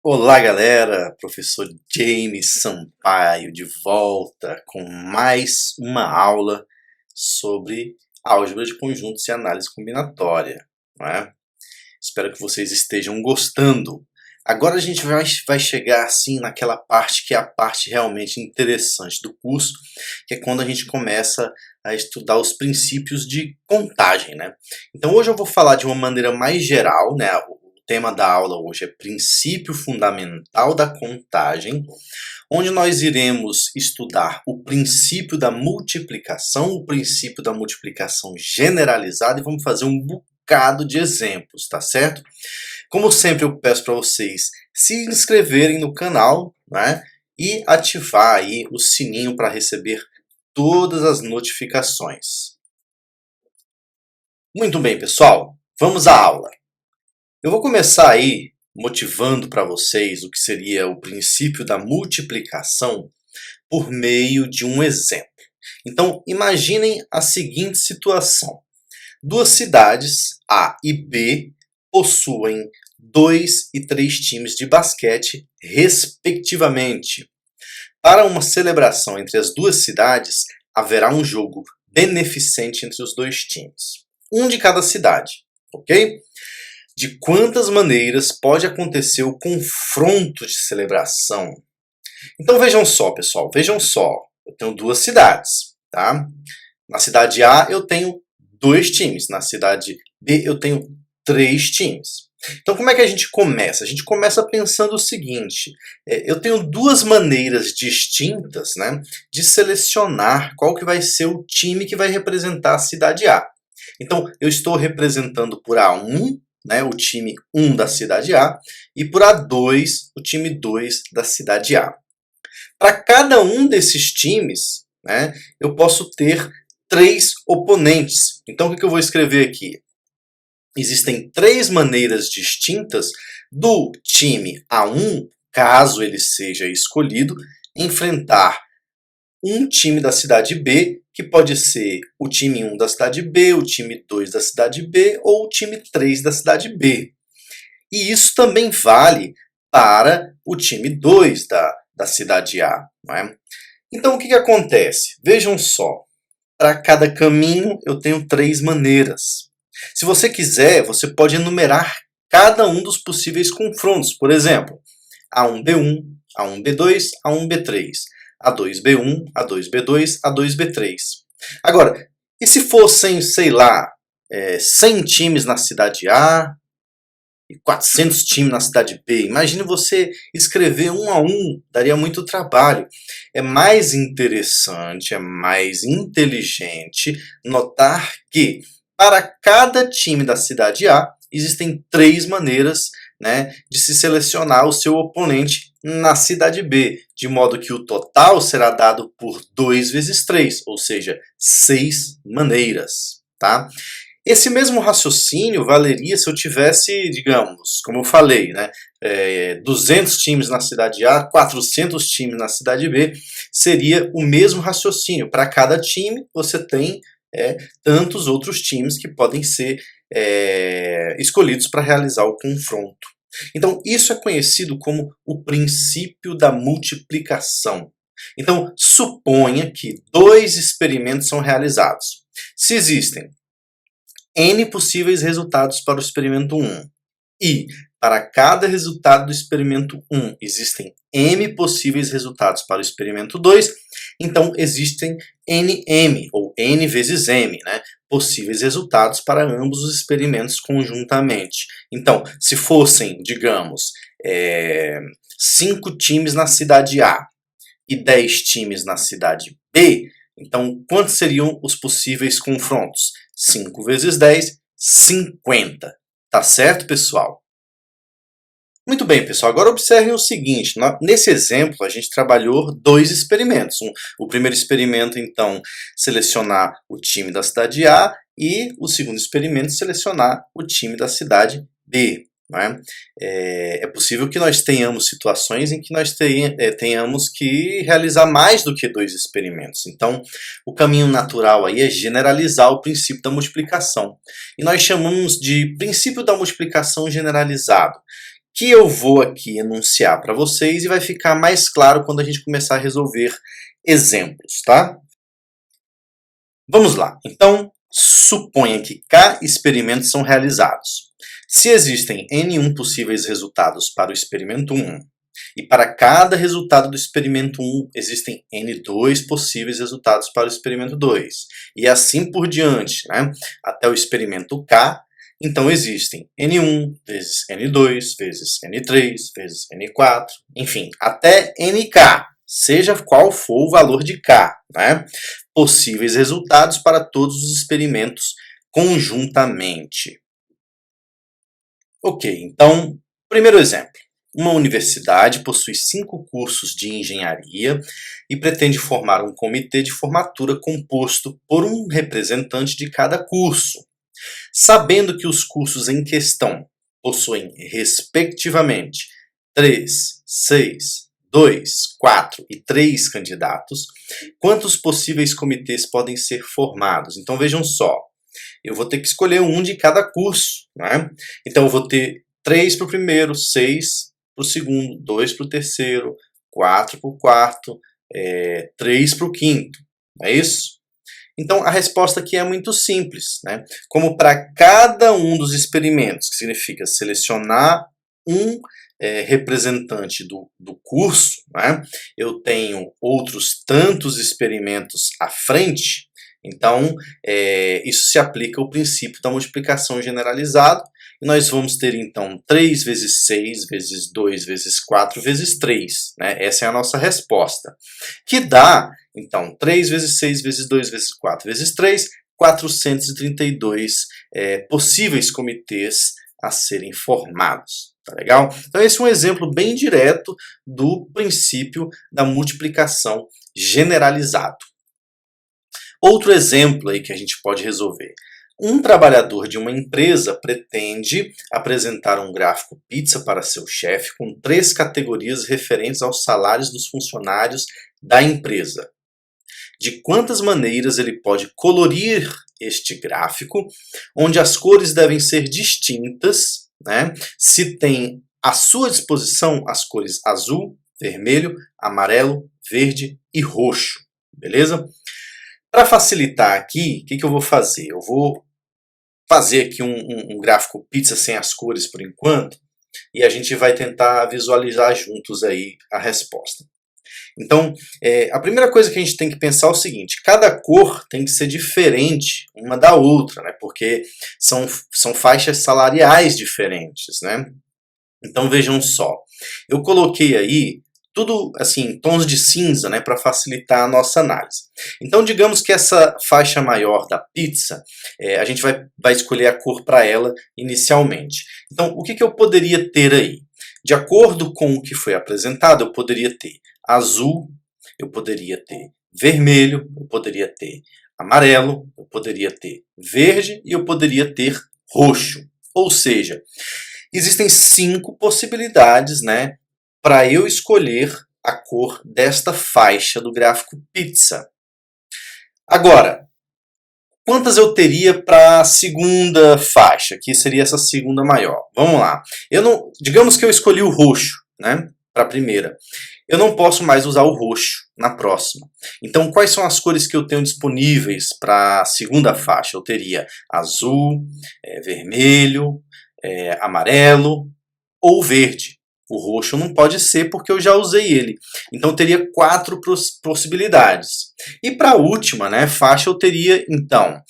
Olá galera, professor James Sampaio de volta com mais uma aula sobre álgebra de conjuntos e análise combinatória, não é? Espero que vocês estejam gostando. Agora a gente vai chegar assim naquela parte que é a parte realmente interessante do curso, que é quando a gente começa a estudar os princípios de contagem, né? Então hoje eu vou falar de uma maneira mais geral, né? O tema da aula hoje é princípio fundamental da contagem, onde nós iremos estudar o princípio da multiplicação, o princípio da multiplicação generalizada e vamos fazer um bocado de exemplos, tá certo? Como sempre eu peço para vocês se inscreverem no canal, né, e ativar aí o sininho para receber todas as notificações. Muito bem, pessoal, vamos à aula. Eu vou começar aí motivando para vocês o que seria o princípio da multiplicação por meio de um exemplo. Então, imaginem a seguinte situação. Duas cidades, A e B, possuem 2 e 3 times de basquete, respectivamente. Para uma celebração entre as duas cidades, haverá um jogo beneficente entre os dois times. Um de cada cidade, ok? De quantas maneiras pode acontecer o confronto de celebração? Então vejam só, pessoal, vejam só. Eu tenho duas cidades, tá? Na cidade A eu tenho 2 times, na cidade B eu tenho 3 times. Então como é que a gente começa? A gente começa pensando o seguinte, eu tenho duas maneiras distintas, né, de selecionar qual que vai ser o time que vai representar a cidade A. Então eu estou representando por A1, né, o time 1 da cidade A, e por A2, o time 2 da cidade A. Para cada um desses times, né, eu posso ter 3 oponentes. Então o que eu vou escrever aqui? Existem 3 maneiras distintas do time A1, caso ele seja escolhido, enfrentar um time da cidade B, que pode ser o time 1 da cidade B, o time 2 da cidade B ou o time 3 da cidade B. E isso também vale para o time 2 da cidade A. Não é? Então o que acontece? Vejam só, para cada caminho eu tenho 3 maneiras. Se você quiser, você pode enumerar cada um dos possíveis confrontos. Por exemplo, A1B1, A1B2, A1B3, A2B1, A2B2, A2B3. Agora, e se fossem, sei lá, 100 times na cidade A e 400 times na cidade B? Imagine você escrever um a um, daria muito trabalho. É mais interessante, é mais inteligente notar que para cada time da cidade A, existem 3 maneiras, né, de se selecionar o seu oponente na cidade B, de modo que o total será dado por 2 vezes 3, ou seja, 6 maneiras. Tá? Esse mesmo raciocínio valeria se eu tivesse, digamos, como eu falei, né, 200 times na cidade A, 400 times na cidade B, seria o mesmo raciocínio. Para cada time, você tem tantos outros times que podem ser escolhidos para realizar o confronto. Então, isso é conhecido como o princípio da multiplicação. Então, suponha que 2 experimentos são realizados. Se existem N possíveis resultados para o experimento 1 e para cada resultado do experimento 1 existem M possíveis resultados para o experimento 2, então existem NM, ou N vezes M, né, possíveis resultados para ambos os experimentos conjuntamente. Então, se fossem, digamos, 5 times na cidade A e 10 times na cidade B, então quantos seriam os possíveis confrontos? 5 vezes 10, 50. Tá certo, pessoal? Muito bem, pessoal. Agora observem o seguinte. Nesse exemplo, a gente trabalhou 2 experimentos. O primeiro experimento, então, selecionar o time da cidade A e o segundo experimento, selecionar o time da cidade B. É possível que nós tenhamos situações em que nós tenhamos que realizar mais do que 2 experimentos. Então, o caminho natural aí é generalizar o princípio da multiplicação. E nós chamamos de princípio da multiplicação generalizado, que eu vou aqui enunciar para vocês e vai ficar mais claro quando a gente começar a resolver exemplos, tá? Vamos lá. Então, suponha que K experimentos são realizados. Se existem N1 possíveis resultados para o experimento 1, e para cada resultado do experimento 1 existem N2 possíveis resultados para o experimento 2, e assim por diante, né? Até o experimento K, então existem N1 vezes N2 vezes N3 vezes N4, enfim, até NK, seja qual for o valor de K, né? Possíveis resultados para todos os experimentos conjuntamente. Ok, então, primeiro exemplo. Uma universidade possui 5 cursos de engenharia e pretende formar um comitê de formatura composto por um representante de cada curso. Sabendo que os cursos em questão possuem, respectivamente, 3, 6, 2, 4 e 3 candidatos, quantos possíveis comitês podem ser formados? Então vejam só, eu vou ter que escolher um de cada curso, né? Então eu vou ter 3 para o primeiro, 6 para o segundo, 2 para o terceiro, 4 para o quarto, 3 para o quinto, não é isso? Então a resposta aqui é muito simples, né? Como para cada um dos experimentos, que significa selecionar um representante do curso, né? Eu tenho outros tantos experimentos à frente, então isso se aplica ao princípio da multiplicação generalizada, e nós vamos ter então 3 vezes 6 vezes 2 vezes 4 vezes 3, né? Essa é a nossa resposta, que dá então 3 vezes 6 vezes 2 vezes 4 vezes 3, 432 possíveis comitês a serem formados. Tá legal? Então esse é um exemplo bem direto do princípio da multiplicação generalizado. Outro exemplo aí que a gente pode resolver. Um trabalhador de uma empresa pretende apresentar um gráfico pizza para seu chefe com 3 categorias referentes aos salários dos funcionários da empresa. De quantas maneiras ele pode colorir este gráfico, onde as cores devem ser distintas, né? Se tem à sua disposição as cores azul, vermelho, amarelo, verde e roxo, beleza? Para facilitar aqui, o que eu vou fazer? Eu vou fazer aqui um gráfico pizza sem as cores por enquanto, e a gente vai tentar visualizar juntos aí a resposta. Então, a primeira coisa que a gente tem que pensar é o seguinte: cada cor tem que ser diferente uma da outra, né? Porque são faixas salariais diferentes, né? Então vejam só, eu coloquei aí tudo assim, tons de cinza, né, para facilitar a nossa análise. Então digamos que essa faixa maior da pizza, a gente vai escolher a cor para ela inicialmente. Então o que eu poderia ter aí? De acordo com o que foi apresentado, eu poderia ter azul, eu poderia ter vermelho, eu poderia ter amarelo, eu poderia ter verde e eu poderia ter roxo. Ou seja, existem 5 possibilidades, né, para eu escolher a cor desta faixa do gráfico pizza. Agora, quantas eu teria para a segunda faixa, que seria essa segunda maior? Vamos lá. Digamos que eu escolhi o roxo, né, para a primeira. Eu não posso mais usar o roxo na próxima. Então, quais são as cores que eu tenho disponíveis para a segunda faixa? Eu teria azul, vermelho, amarelo ou verde. O roxo não pode ser porque eu já usei ele. Então eu teria 4 possibilidades. E para a última, né, faixa, eu teria então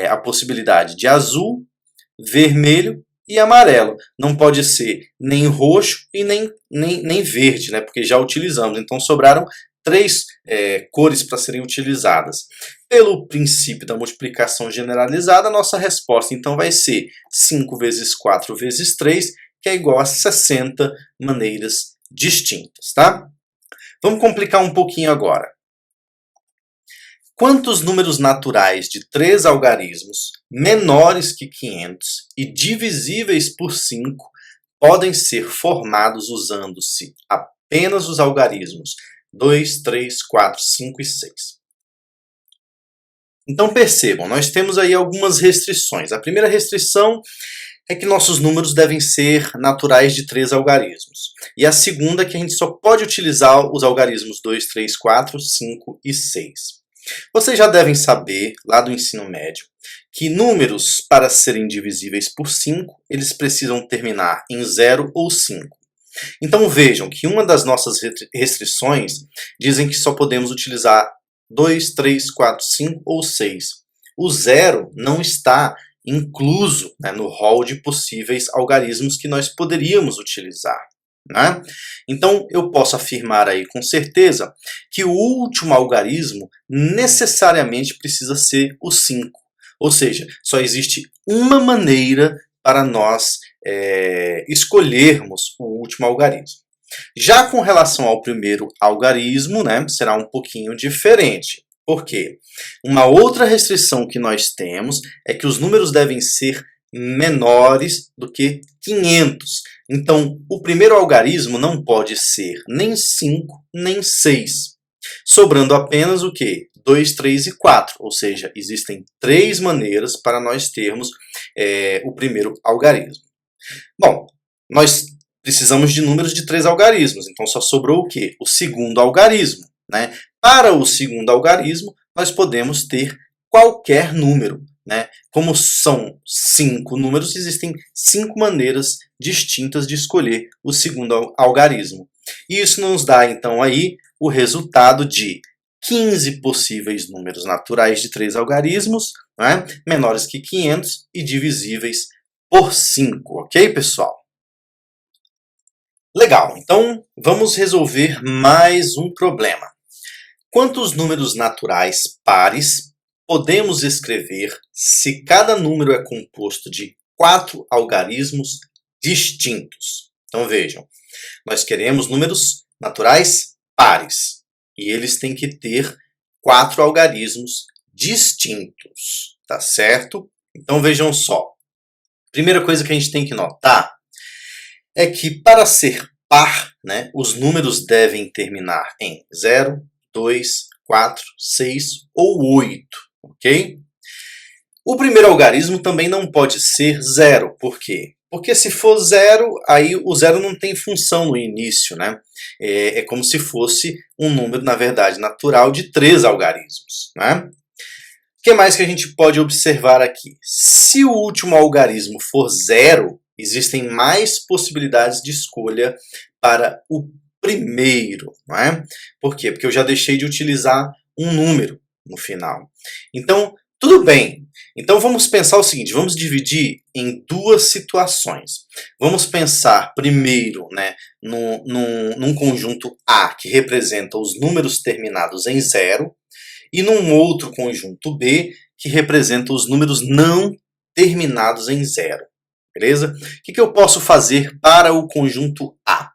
a possibilidade de azul, vermelho e amarelo. Não pode ser nem roxo e nem verde, né, porque já utilizamos. Então sobraram 3 cores para serem utilizadas. Pelo princípio da multiplicação generalizada, a nossa resposta então vai ser 5 vezes 4 vezes 3, que é igual a 60 maneiras distintas, tá? Vamos complicar um pouquinho agora. Quantos números naturais de 3 algarismos menores que 500 e divisíveis por 5 podem ser formados usando-se apenas os algarismos 2, 3, 4, 5 e 6? Então percebam, nós temos aí algumas restrições. A primeira restrição é que nossos números devem ser naturais de 3 algarismos. E a segunda é que a gente só pode utilizar os algarismos 2, 3, 4, 5 e 6. Vocês já devem saber, lá do ensino médio, que números, para serem divisíveis por 5, eles precisam terminar em 0 ou 5. Então vejam que uma das nossas restrições dizem que só podemos utilizar 2, 3, 4, 5 ou 6. O 0 não está incluso, né, no rol de possíveis algarismos que nós poderíamos utilizar. Né? Então eu posso afirmar aí com certeza que o último algarismo necessariamente precisa ser o 5. Ou seja, só existe uma maneira para nós escolhermos o último algarismo. Já com relação ao primeiro algarismo, né, será um pouquinho diferente. Por quê? Uma outra restrição que nós temos é que os números devem ser menores do que 500. Então, o primeiro algarismo não pode ser nem 5, nem 6. Sobrando apenas o quê? 2, 3 e 4. Ou seja, existem 3 maneiras para nós termos o primeiro algarismo. Bom, nós precisamos de números de 3 algarismos. Então, só sobrou o quê? O segundo algarismo. Né? Para o segundo algarismo, nós podemos ter qualquer número. Né? Como são 5 números, existem 5 maneiras distintas de escolher o segundo algarismo. E isso nos dá, então, aí o resultado de 15 possíveis números naturais de 3 algarismos, né? Menores que 500 e divisíveis por 5. Ok, pessoal? Legal, então vamos resolver mais um problema. Quantos números naturais pares podemos escrever se cada número é composto de 4 algarismos distintos? Então vejam, nós queremos números naturais pares e eles têm que ter 4 algarismos distintos, tá certo? Então vejam só, primeira coisa que a gente tem que notar é que para ser par, né, os números devem terminar em 0, 2, 4, 6 ou 8, ok? O primeiro algarismo também não pode ser 0, por quê? Porque se for 0, aí o 0 não tem função no início, né? É como se fosse um número, na verdade, natural de 3 algarismos, né? O que mais que a gente pode observar aqui? Se o último algarismo for 0, existem mais possibilidades de escolha para o primeiro, não é? Por quê? Porque eu já deixei de utilizar um número no final. Então, tudo bem. Então vamos pensar o seguinte, vamos dividir em duas situações. Vamos pensar primeiro, né, num conjunto A, que representa os números terminados em 0, e num outro conjunto B, que representa os números não terminados em 0. Beleza? O que eu posso fazer para o conjunto A?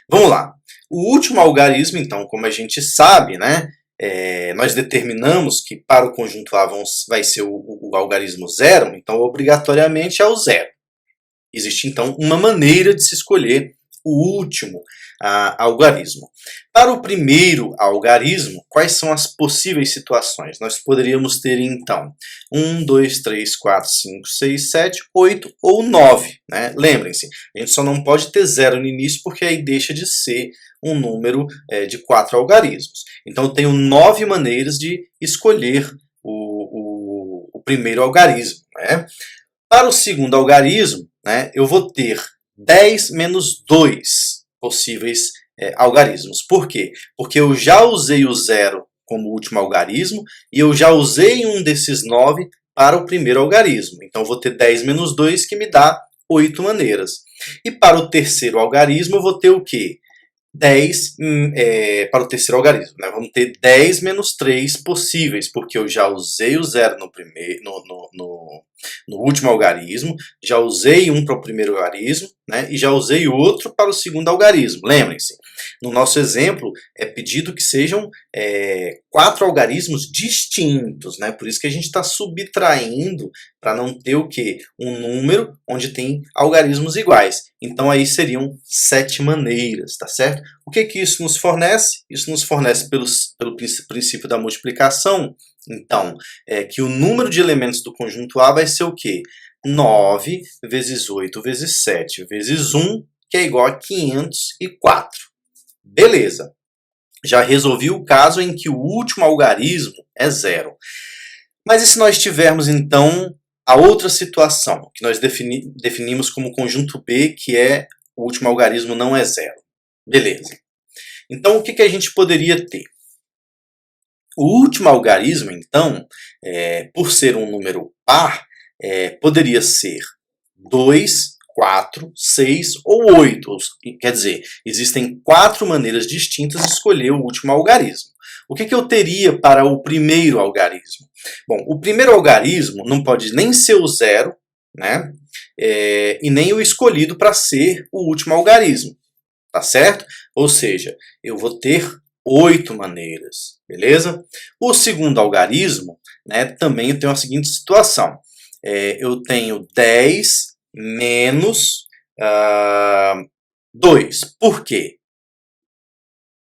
Vamos lá. O último algarismo, então, como a gente sabe, né, nós determinamos que para o conjunto A vai ser o algarismo 0, então obrigatoriamente é o 0. Existe, então, uma maneira de se escolher o último algarismo. Para o primeiro algarismo, quais são as possíveis situações? Nós poderíamos ter, então, 1, 2, 3, 4, 5, 6, 7, 8 ou 9. Né? Lembrem-se, a gente só não pode ter 0 no início, porque aí deixa de ser um número de 4 algarismos. Então, eu tenho 9 maneiras de escolher o primeiro algarismo. Né? Para o segundo algarismo, né, eu vou ter 10 menos 2 possíveis algarismos. Por quê? Porque eu já usei o 0 como último algarismo e eu já usei um desses 9 para o primeiro algarismo. Então, eu vou ter 10 menos 2 que me dá 8 maneiras. E para o terceiro algarismo, eu vou ter o quê? 10 para o terceiro algarismo. Né? Vamos ter 10 menos 3 possíveis, porque eu já usei o 0 no último algarismo, já usei um para o primeiro algarismo, né? E já usei outro para o segundo algarismo. Lembrem-se, no nosso exemplo é pedido que sejam 4 algarismos distintos, né? Por isso que a gente está subtraindo para não ter o quê? Um número onde tem algarismos iguais. Então aí seriam 7 maneiras, tá certo? O que isso nos fornece? Isso nos fornece pelo princípio da multiplicação. Então, que o número de elementos do conjunto A vai ser o quê? 9 vezes 8 vezes 7 vezes 1, que é igual a 504. Beleza. Já resolvi o caso em que o último algarismo é zero. Mas e se nós tivermos, então, a outra situação, que nós definimos como conjunto B, que é o último algarismo não é zero? Beleza. Então, o que a gente poderia ter? O último algarismo, então, por ser um número par, poderia ser 2, 4, 6 ou 8. Quer dizer, existem 4 maneiras distintas de escolher o último algarismo. O que eu teria para o primeiro algarismo? Bom, o primeiro algarismo não pode nem ser o zero, né? E nem o escolhido para ser o último algarismo. Tá certo? Ou seja, eu vou ter 8 maneiras, beleza? O segundo algarismo, né, também eu tenho a seguinte situação. Eu tenho 10 menos 2. Por quê?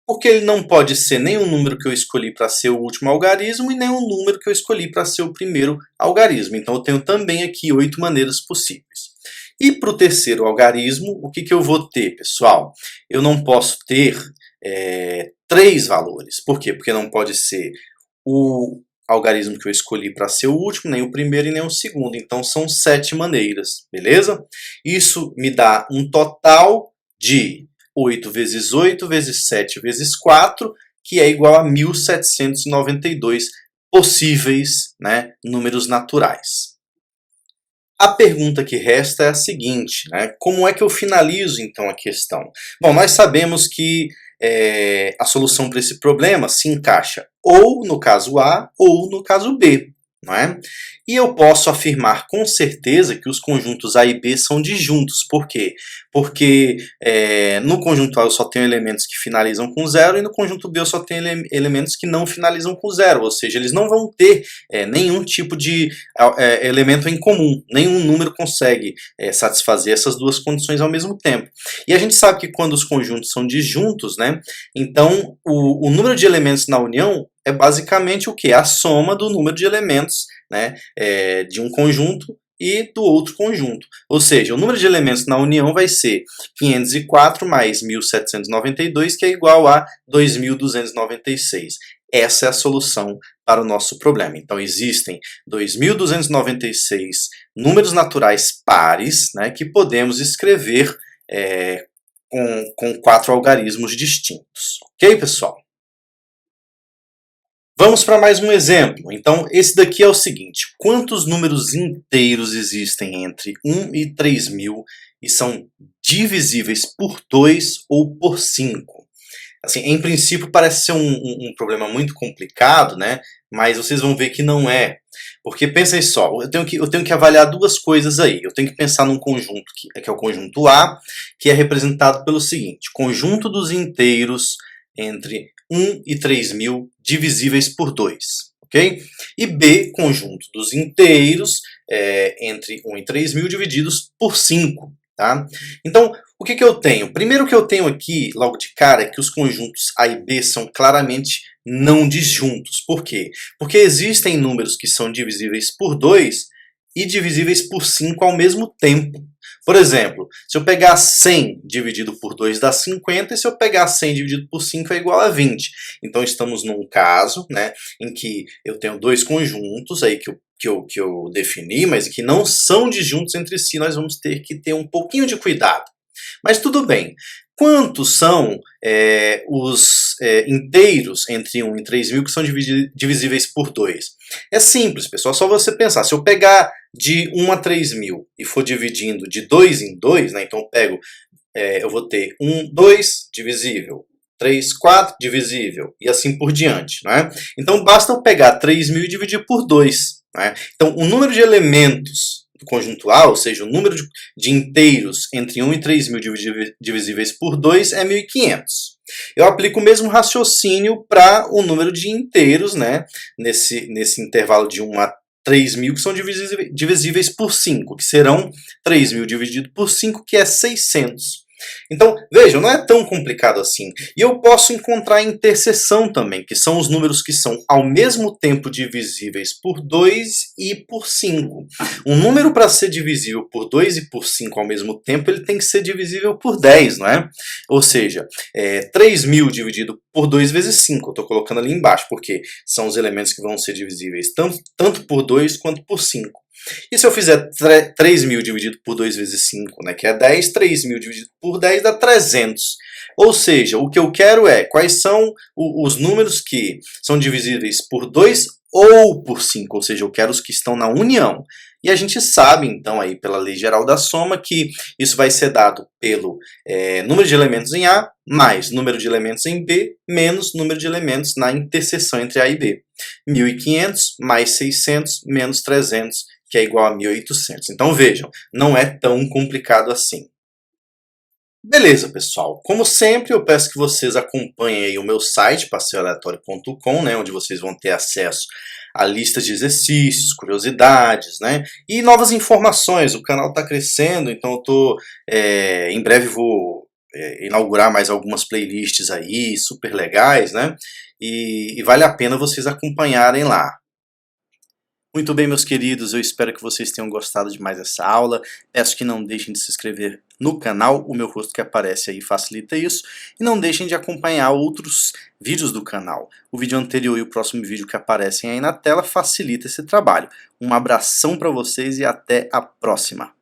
Porque ele não pode ser nem o número que eu escolhi para ser o último algarismo e nem o número que eu escolhi para ser o primeiro algarismo. Então eu tenho também aqui 8 maneiras possíveis. E para o terceiro algarismo, o que eu vou ter, pessoal? Eu não posso ter 3 valores. Por quê? Porque não pode ser o algarismo que eu escolhi para ser o último, nem o primeiro e nem o segundo. Então são 7 maneiras, beleza? Isso me dá um total de 8 vezes 8 vezes 7 vezes 4, que é igual a 1792 possíveis, né, números naturais. A pergunta que resta é a seguinte, né? Como é que eu finalizo então a questão? Bom, nós sabemos que a solução para esse problema se encaixa ou no caso A ou no caso B, não é? E eu posso afirmar com certeza que os conjuntos A e B são disjuntos. Por quê? Porque no conjunto A eu só tenho elementos que finalizam com zero e no conjunto B eu só tenho elementos que não finalizam com zero. Ou seja, eles não vão ter nenhum tipo de elemento em comum. Nenhum número consegue satisfazer essas duas condições ao mesmo tempo. E a gente sabe que quando os conjuntos são disjuntos, né, então o número de elementos na união é basicamente o que? A soma do número de elementos, né, de um conjunto e do outro conjunto. Ou seja, o número de elementos na união vai ser 504 mais 1792, que é igual a 2296. Essa é a solução para o nosso problema. Então, existem 2296 números naturais pares, né, que podemos escrever com 4 algarismos distintos. Ok, pessoal? Vamos para mais um exemplo. Então, esse daqui é o seguinte. Quantos números inteiros existem entre 1 e 3000 e são divisíveis por 2 ou por 5? Assim, em princípio parece ser um problema muito complicado, né? Mas vocês vão ver que não é. Porque pensem só, eu tenho que avaliar duas coisas aí. Eu tenho que pensar num conjunto que é o conjunto A, que é representado pelo seguinte. Conjunto dos inteiros entre 1 e 3000 divisíveis por 2. Okay? E B, conjunto dos inteiros entre 1 e 3000 divididos por 5. Tá? Então, o que eu tenho? Primeiro que eu tenho aqui, logo de cara, é que os conjuntos A e B são claramente não disjuntos. Por quê? Porque existem números que são divisíveis por 2 e divisíveis por 5 ao mesmo tempo. Por exemplo, se eu pegar 100 dividido por 2 dá 50, e se eu pegar 100 dividido por 5 é igual a 20. Então estamos num caso, né, em que eu tenho dois conjuntos aí que eu defini, mas que não são disjuntos entre si. Nós vamos ter que ter um pouquinho de cuidado. Mas tudo bem. Quantos são os inteiros entre 1 e 3000 que são divisíveis por 2? É simples, pessoal. É só você pensar. Se eu pegar de 1 a 3000 e for dividindo de 2 em 2, né, então eu vou ter 1, 2 divisível, 3, 4 divisível e assim por diante. Né? Então basta eu pegar 3000 e dividir por 2. Né? Então o número de elementos do conjunto A, ou seja, o número de inteiros entre 1 e 3000 divisíveis por 2 é 1500. Eu aplico o mesmo raciocínio para o número de inteiros, né, nesse intervalo de 1 a 3000, que são divisíveis por 5, que serão 3000 dividido por 5, que é 600. Então, vejam, não é tão complicado assim. E eu posso encontrar a interseção também, que são os números que são ao mesmo tempo divisíveis por 2 e por 5. Um número para ser divisível por 2 e por 5 ao mesmo tempo, ele tem que ser divisível por 10, não é? Ou seja, 3.000 dividido por 2 vezes 5. Eu estou colocando ali embaixo, porque são os elementos que vão ser divisíveis tanto por 2 quanto por 5. E se eu fizer 3.000 dividido por 2 vezes 5, né, que é 10, 3.000 dividido por 10 dá 300. Ou seja, o que eu quero é quais são os números que são divisíveis por 2 ou por 5, ou seja, eu quero os que estão na união. E a gente sabe, então, aí pela lei geral da soma, que isso vai ser dado pelo número de elementos em A mais número de elementos em B menos número de elementos na interseção entre A e B. 1.500 mais 600 menos 300, que é igual a 1.800. Então vejam, não é tão complicado assim. Beleza, pessoal. Como sempre, eu peço que vocês acompanhem aí o meu site, passeioaleatório.com, né, onde vocês vão ter acesso a listas de exercícios, curiosidades, né, e novas informações. O canal está crescendo, então eu tô, em breve vou inaugurar mais algumas playlists aí, super legais, né, e vale a pena vocês acompanharem lá. Muito bem, meus queridos, eu espero que vocês tenham gostado de mais essa aula. Peço que não deixem de se inscrever no canal, o meu rosto que aparece aí facilita isso. E não deixem de acompanhar outros vídeos do canal. O vídeo anterior e o próximo vídeo que aparecem aí na tela facilita esse trabalho. Um abração para vocês e até a próxima!